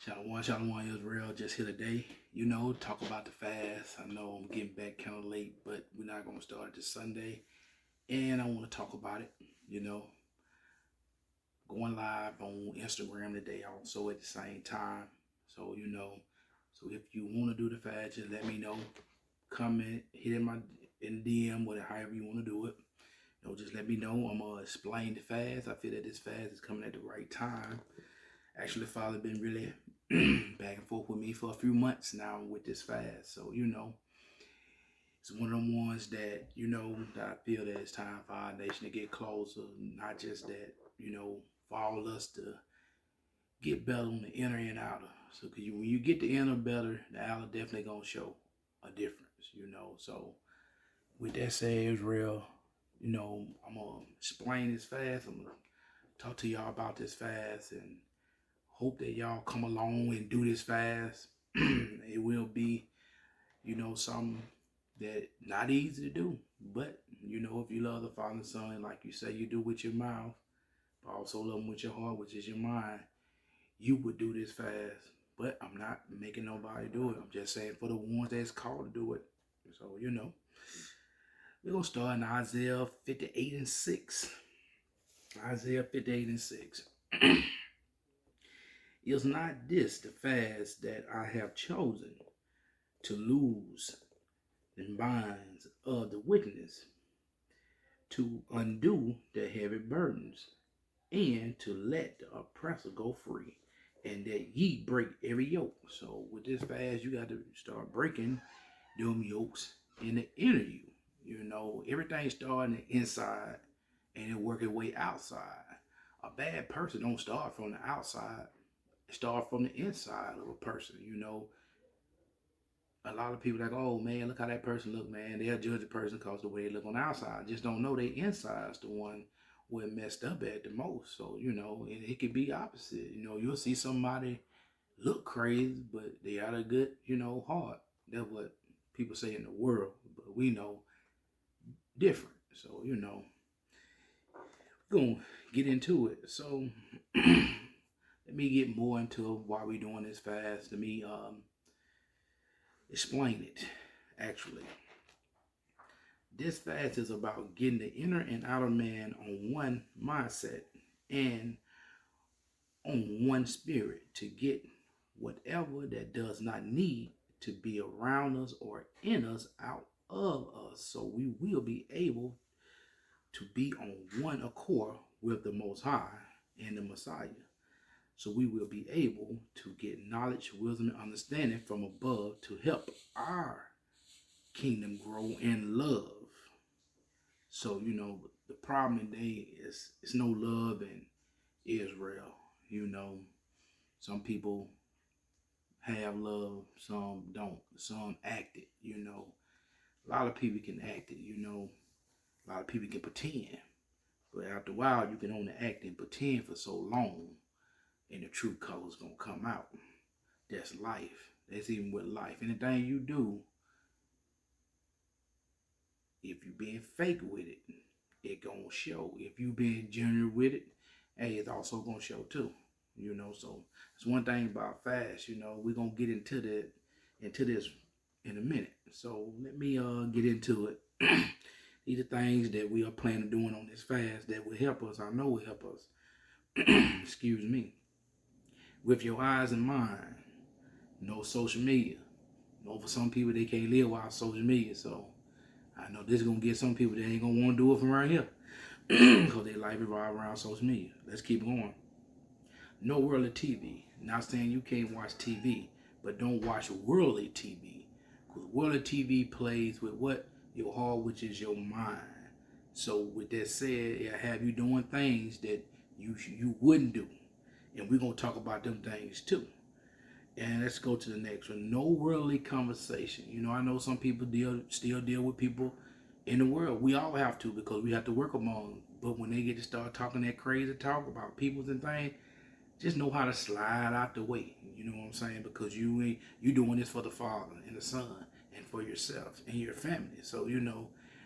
Shalom, shalom, Israel. Just here today, talk about the fast. I know I'm getting back kind of late, but we're not going to start this Sunday. And I want to talk about it, you know, going live on Instagram today also at the same time. So, so if you want to do the fast, just let me know. Comment, hit in DM, whatever, however you want to do it. Just let me know. I'm going to explain the fast. I feel that this fast is coming at the right time. Actually, Father been really back and forth with me for a few months now with this fast. So, it's one of them ones that, that I feel that it's time for our nation to get closer. Not just that, for all of us to get better on the inner and outer. So, because when you get the inner better, the outer definitely going to show a difference, So, with that said, Israel, I'm going to explain this fast. I'm going to talk to y'all about this fast and hope that y'all come along and do this fast. It will be, something that not easy to do. But, if you love the Father and Son, like you say you do with your mouth, but also love them with your heart, which is your mind, you would do this fast. But I'm not making nobody do it. I'm just saying for the ones that's called to do it. So, we're going to start in Isaiah 58 and 6. Isaiah 58 and 6. Is not this the fast that I have chosen, to loose the binds of the wickedness, to undo the heavy burdens, and to let the oppressor go free, and that ye break every yoke? So with this fast, you got to start breaking them yokes in the inner you. Everything starts on the inside and it work its way outside. A bad person don't start from the outside. Start from the inside of a person. A lot of people like, oh man, look how that person look, man. They'll judge a person because the way they look on the outside. Just don't know their inside is the one where messed up at the most. So, and it could be opposite. You'll see somebody look crazy, but they got a good, heart. That's what people say in the world, but we know different. So, we're gonna get into it. So let me get more into why we're doing this fast. Let me explain it, actually. This fast is about getting the inner and outer man on one mindset and on one spirit to get whatever that does not need to be around us or in us out of us. So we will be able to be on one accor with the Most High and the Messiah. So we will be able to get knowledge, wisdom, and understanding from above to help our kingdom grow in love. So, the problem today is it's no love in Israel. Some people have love, some don't. Some act it, A lot of people can act it, A lot of people can pretend. But after a while, you can only act and pretend for so long, and the true color's gonna come out. That's life. That's even with life. Anything you do, if you being fake with it, it gonna show. If you being genuine with it, hey, it's also gonna show too. So it's one thing about fast. We're gonna get into this in a minute. So let me get into it. These are things that we are planning on doing on this fast that will help us. I know will help us. Excuse me. With your eyes and mind. No social media. For some people, they can't live without social media. So I know this is going to get some people that ain't going to want to do it from right here. Because their life revolves around social media. Let's keep going. No worldly TV. Not saying you can't watch TV. But don't watch worldly TV. Because worldly TV plays with what? Your heart, which is your mind. So with that said, it'll have you doing things that you wouldn't do. And we're going to talk about them things too. And let's go to the next one. No worldly conversation. I know some people still deal with people in the world. We all have to, because we have to work among them. But when they get to start talking that crazy talk about peoples and things, just know how to slide out the way. You know what I'm saying? Because you doing this for the Father and the Son and for yourself and your family. So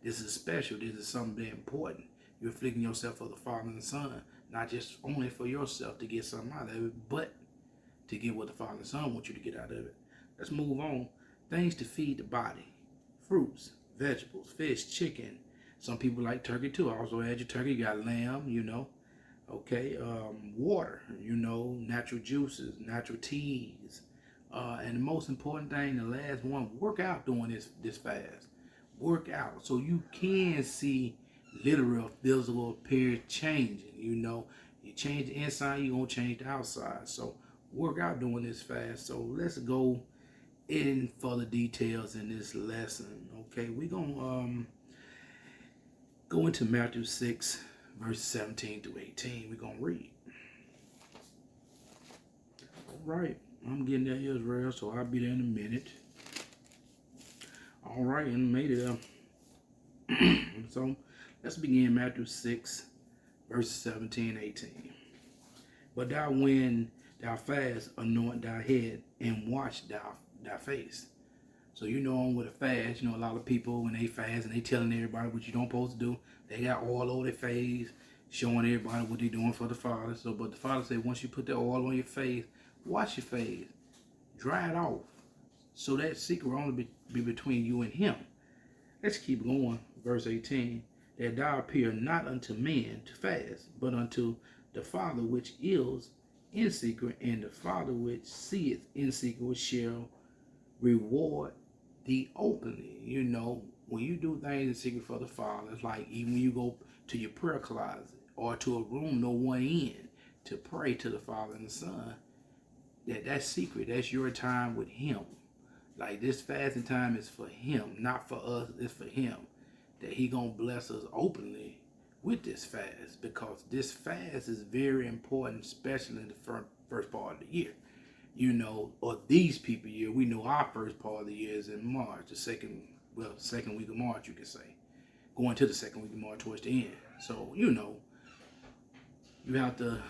this is special. This is something very important. You're afflicting yourself for the Father and the Son, not just only for yourself to get something out of it, but to get what the Father and Son want you to get out of it. Let's move on. Things to feed the body. Fruits, vegetables, fish, chicken. Some people like turkey too. Also add your turkey. You got lamb, Okay, water, natural juices, natural teas. And the most important thing, the last one, work out during this fast. Work out so you can see literal physical appearance changing. You change the inside, you're going to change the outside. So work out during this fast. So let's go in further details in this lesson. Okay, we're going to go into Matthew 6, verse 17 through 18. We're going to read. All right, I'm getting there, Israel, so I'll be there in a minute. All right, and made it up. So let's begin Matthew 6, verses 17 and 18. But thou, when thou fast, anoint thy head and wash thy face. So on with a fast, a lot of people when they fast and they telling everybody what you don't supposed to do, they got oil over their face, showing everybody what they doing for the Father. So, but the Father said, once you put that oil on your face, wash your face, dry it off. So that secret will only be between you and Him. Let's keep going. Verse 18, that thou appear not unto men to fast, but unto the Father which is in secret, and the Father which seeth in secret shall reward thee openly. When you do things in secret for the Father, it's like even when you go to your prayer closet or to a room no one in to pray to the Father and the Son, that's secret. That's your time with Him. Like this fasting time is for Him, not for us. It's for Him. That He gonna bless us openly with this fast, because this fast is very important, especially in the first part of the year. Or these people year. We know our first part of the year is in March, the second week of March, you can say. Going to the second week of March towards the end. So, you have to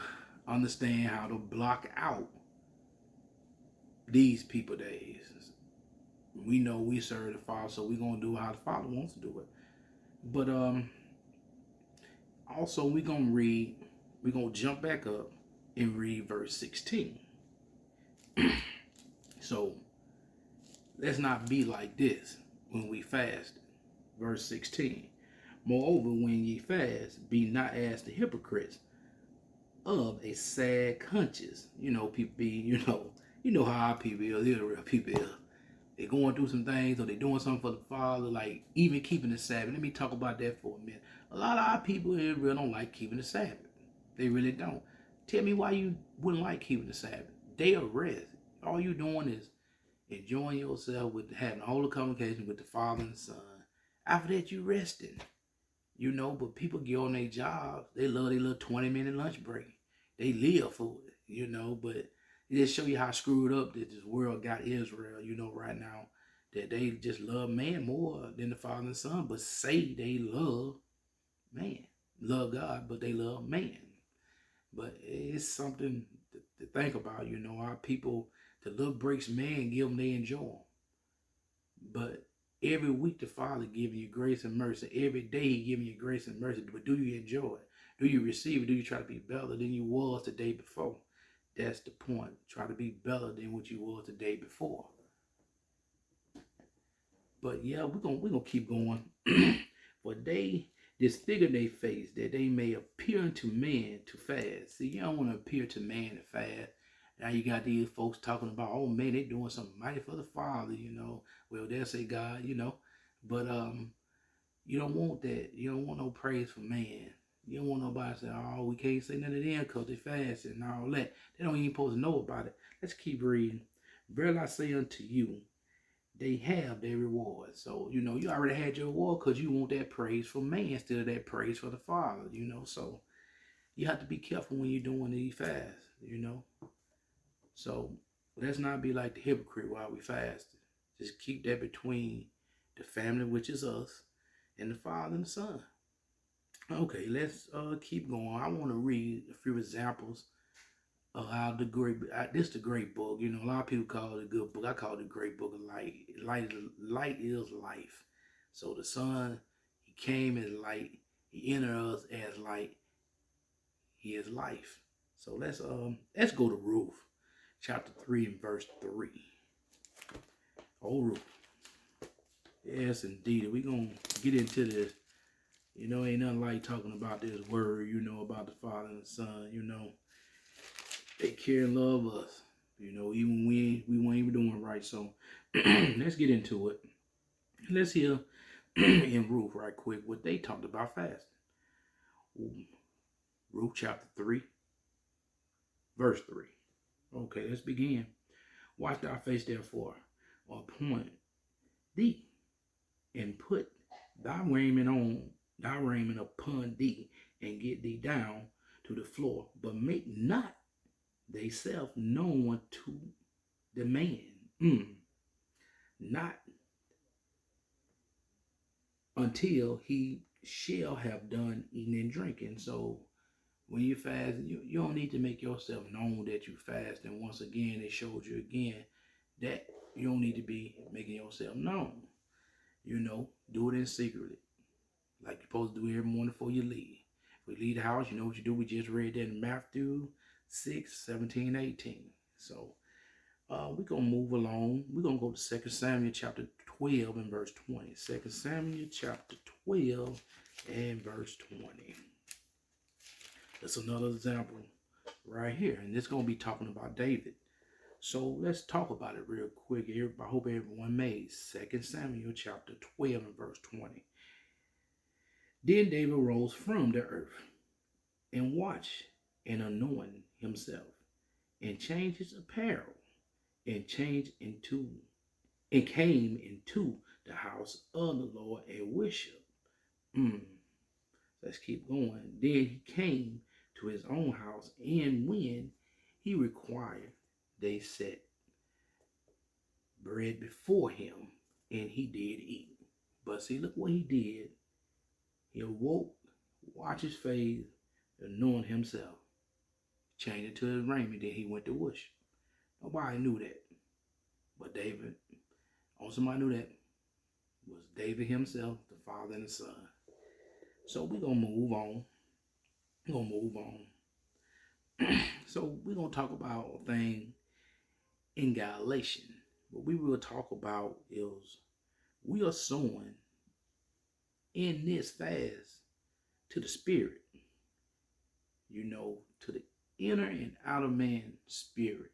understand how to block out these people days. We know we serve the Father, so we're going to do how the Father wants to do it. But also we're going to jump back up and read verse 16. So let's not be like this when we fast. Verse 16. Moreover, when ye fast, be not as the hypocrites of a sad conscience. People be, how our people is, the real people is. They're going through some things, or they're doing something for the Father, like even keeping the Sabbath. Let me talk about that for a minute. A lot of our people here really don't like keeping the Sabbath. They really don't. Tell me why you wouldn't like keeping the Sabbath. Day of rest. All you doing is enjoying yourself with having a holy communication with the Father and the Son. After that, you resting. But people get on their jobs. They love their little 20-minute lunch break. They live for it, but it just show you how screwed up that this world got Israel, right now. That they just love man more than the Father and the Son, but say they love man. Love God, but they love man. But it's something to think about, our people, the little breaks man give them, they enjoy them. But every week the Father giving you grace and mercy. Every day He giving you grace and mercy. But do you enjoy it? Do you receive it? Do you try to be better than you was the day before? That's the point. Try to be better than what you was the day before. But yeah, we're gonna keep going. For they disfigure their face, that they may appear unto men to fast. See, you don't want to appear to man to fast. Now you got these folks talking about, oh man, they doing something mighty for the Father, Well, they'll say God, But you don't want that. You don't want no praise from man. You don't want nobody to say, oh, we can't say nothing to them because they fast and all that. They don't even supposed to know about it. Let's keep reading. Verily I say unto you, they have their reward. So, you already had your reward because you want that praise from man instead of that praise for the Father, So you have to be careful when you're doing these fasts, So let's not be like the hypocrite while we fast. Just keep that between the family, which is us, and the Father and the Son. Okay, let's keep going. I want to read a few examples of how this is the great book. A lot of people call it a good book. I call it the great book of light. Light is life. So the Son, He came as light. He entered us as light. He is life. So let's go to Ruth, chapter 3 and verse 3. Oh, Ruth. Yes, indeed. We're going to get into this. You know, ain't nothing like talking about this word, you know, about the Father and the Son, you know. They care and love us, you know, even when we weren't even doing right. So let's get into it. Let's hear in Ruth right quick what they talked about fasting. Ruth chapter 3, verse 3. Okay, let's begin. Watch thy face therefore, appoint thee, and put thy raiment upon thee, and get thee down to the floor, but make not thyself known unto the man, not until he shall have done eating and drinking. So when you fast, you don't need to make yourself known that you fast. And once again, it showed you again that you don't need to be making yourself known. You know, do it in secret, like you're supposed to do every morning before you leave. If we leave the house, you know what you do. We just read that in Matthew 6, 17, 18. So we're going to move along. We're going to go to 2 Samuel chapter 12 and verse 20. 2 Samuel chapter 12 and verse 20. That's another example right here. And it's going to be talking about David. So let's talk about it real quick. I hope everyone made 2 Samuel chapter 12 and verse 20. Then David rose from the earth and washed and anointed himself and changed his apparel and came into the house of the Lord and worshiped. Let's keep going. Then he came to his own house, and when he required, they set bread before him, and he did eat. But see, look what he did. He awoke, washed his face, anointed himself, changed it to his raiment, then he went to worship. Nobody knew that. But David, only somebody knew that was David himself, the Father and the Son. So we're going to move on. So we're going to talk about a thing in Galatians. What we will talk about is we are sowing in this fast to the spirit, you know, to the inner and outer man spirit,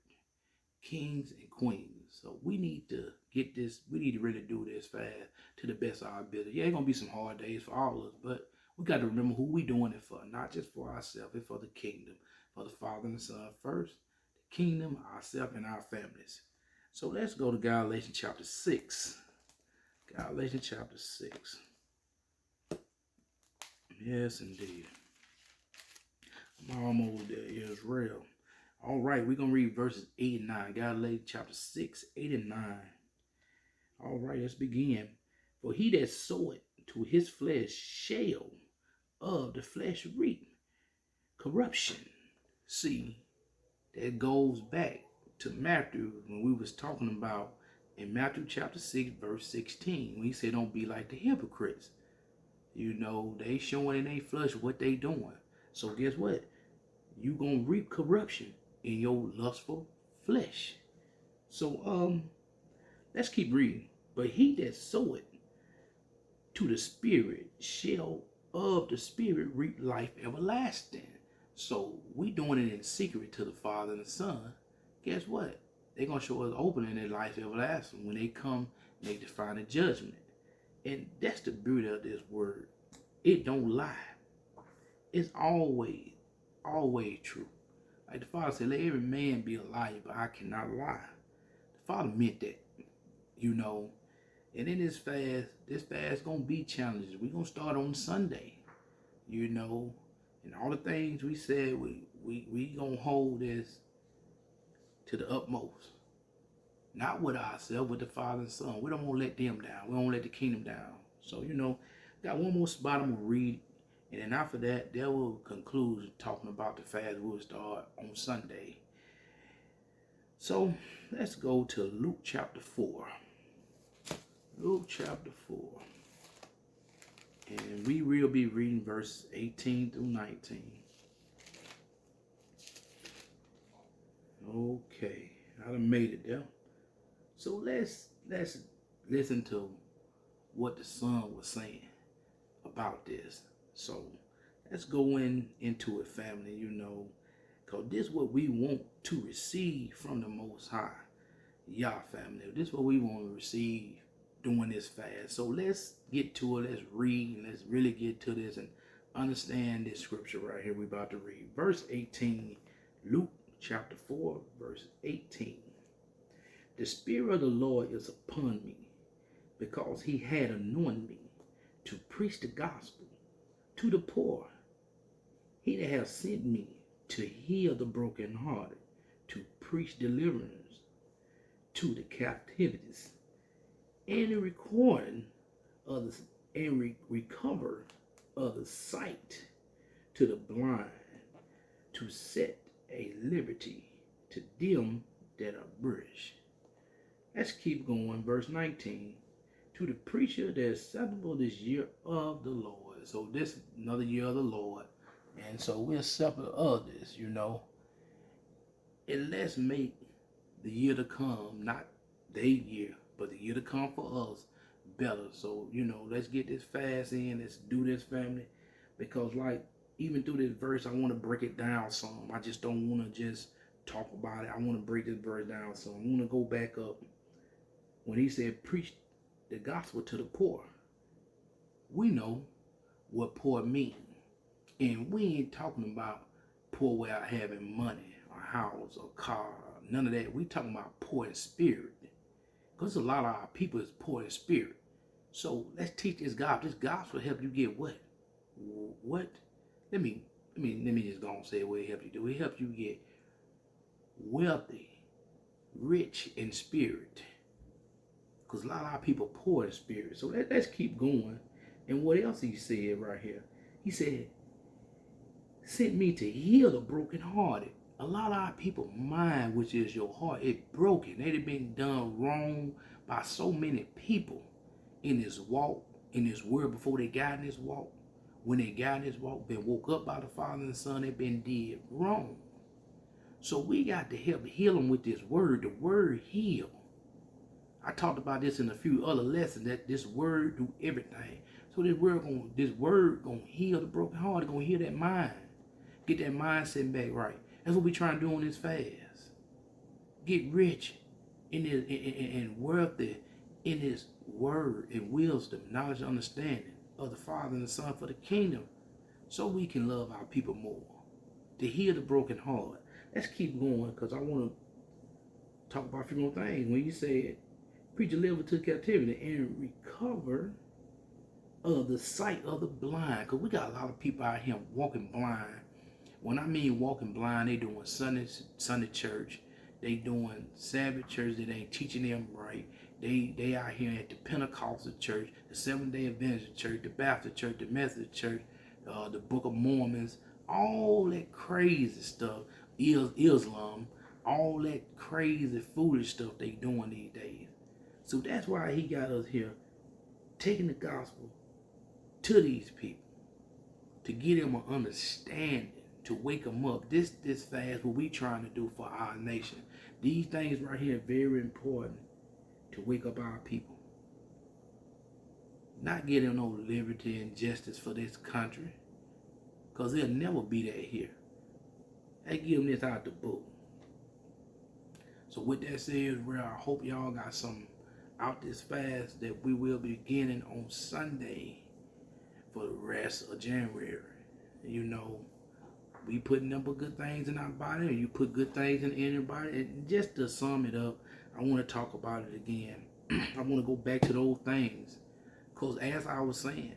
kings and queens. So we need to get this, we need to really do this fast to the best of our ability. Yeah, it's going to be some hard days for all of us, but we got to remember who we doing it for, not just for ourselves, it's for the kingdom, for the Father and the Son first, the kingdom, ourselves, and our families. So let's go to Galatians chapter 6. Galatians chapter 6. Yes, indeed. I'm almost there, Israel. All right, we're going to read verses 8 and 9. Galatians chapter 6, 8 and 9. All right, let's begin. For he that soweth to his flesh shall of the flesh reap corruption. See, that goes back to Matthew when we was talking about in Matthew chapter 6, verse 16. When he said, don't be like the hypocrites. You know, they showing in their flesh what they doing. So guess what? You gonna reap corruption in your lustful flesh. So let's keep reading. But he that soweth to the spirit shall of the spirit reap life everlasting. So we doing it in secret to the Father and the Son. Guess what? They're gonna show us opening their life everlasting when they come make the final judgment. And that's the beauty of this word. It don't lie. It's always true. Like the Father said, let every man be a liar, but I cannot lie. The Father meant that, you know. And in this fast gonna be challenges. We're gonna start on Sunday, you know. And all the things we said, we gonna hold this to the utmost. Not with ourselves, with the Father and Son. We don't want to let them down. We don't let the kingdom down. So, you know, got one more spot I'm going to read. And then after that, they will conclude talking about the fast. We'll start on Sunday. So, let's go to Luke chapter 4. Luke chapter 4. And we will be reading verse 18 through 19. Okay. I done made it there. So let's listen to what the son was saying about this. So let's go into it, family, because this is what we want to receive from the Most High. Y'all, family, this is what we want to receive during this fast. So let's get to it. Let's read and let's really get to this and understand this scripture right here we're about to read. Verse 18, Luke chapter 4, verse 18. The Spirit of the Lord is upon me, because he had anointed me to preach the gospel to the poor. He that has sent me to heal the brokenhearted, to preach deliverance to the captives, and the recording of the recover of the sight to the blind, to set a liberty to them that are British. Let's keep going. Verse 19. To the preacher that is acceptable this year of the Lord. So this another year of the Lord. And so we're acceptable of this, And let's make the year to come, not their year, but the year to come for us better. So, let's get this fast in. Let's do this, family. Because even through this verse, I want to break it down some. I just don't want to just talk about it. I want to break this verse down some. I want to go back up. When he said, preach the gospel to the poor, we know what poor means. And we ain't talking about poor without having money, a house, a car, none of that. We talking about poor in spirit. Because a lot of our people is poor in spirit. So let's teach this gospel. This gospel will help you get what? What? Let me just go and say what it helps you do. It helps you get wealthy, rich in spirit. Because a lot of our people poor in spirit. So let's keep going. And what else he said right here? He said, sent me to heal the brokenhearted. A lot of our people mind, which is your heart, it broken. They've been done wrong by so many people in this walk, in this world before they got in this walk. When they got in this walk, been woke up by the Father and the Son, they've been did wrong. So we got to help heal them with this word. The word heal. I talked about this in a few other lessons, that this word do everything. So this word gonna heal the broken heart. It's gonna heal that mind. Get that mindset back right. That's what we trying to do on this fast. Get rich and wealthy in his word and wisdom, knowledge, and understanding of the Father and the Son for the kingdom, so we can love our people more. To heal the broken heart. Let's keep going, because I want to talk about a few more things. When you said, preach deliver to captivity and recover of the sight of the blind. Because we got a lot of people out here walking blind. When I mean walking blind, they doing Sunday church. They doing Sabbath church that ain't teaching them right. They out here at the Pentecostal church, the Seventh-day Adventist church, the Baptist church, the Methodist church, the Book of Mormons, all that crazy stuff, Islam, all that crazy foolish stuff they doing these days. So that's why he got us here, taking the gospel to these people, to give them an understanding, to wake them up. This fast, what we trying to do for our nation. These things right here are very important to wake up our people. Not getting no liberty and justice for this country, because there'll never be that here. They give them this out the book. So with that said, I hope y'all got some out this fast that we will be beginning on Sunday for the rest of January. We put number good things in our body, and you put good things in anybody. And just to sum it up, I want to talk about it again. I want to go back to those things, because as I was saying,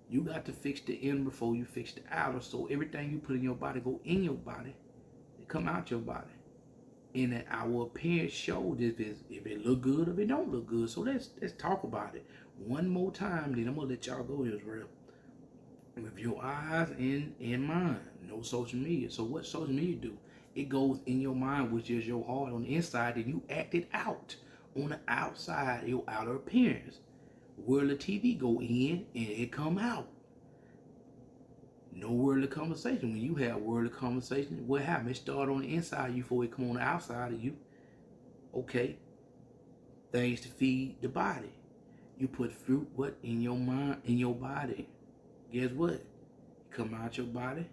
you got to fix the inner before you fix the outer. So everything you put in your body go in your body, it come out your body. And that our appearance shows if it look good or if it don't look good. So let's talk about it one more time. Then I'm gonna let y'all go, Israel. With your eyes and mind, no social media. So what social media do? It goes in your mind, which is your heart on the inside, and you act it out on the outside, your outer appearance. Worldly TV go in and it come out. No worldly conversation. When you have worldly conversation, what happens? It start on the inside of you before it come on the outside of you. Okay, things to feed the body. You put fruit what in your mind, in your body. Guess what? Come out your body.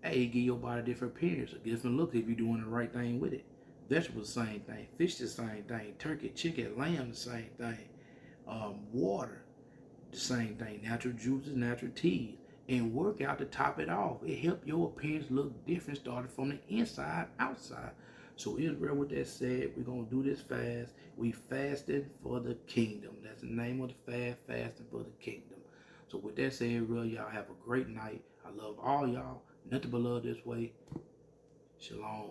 Hey, give your body a different appearance, a different look if you're doing the right thing with it. Vegetables, same thing. Fish, the same thing. Turkey, chicken, lamb, the same thing. Water, the same thing. Natural juices, natural teas. And work out to top it off. It help your appearance look different starting from the inside outside. So Israel, with that said, we're going to do this fast. We fasted for the kingdom. That's the name of the fast, fasting for the kingdom. So with that said, Israel, y'all have a great night. I love all y'all. Nothing but love this way. Shalom.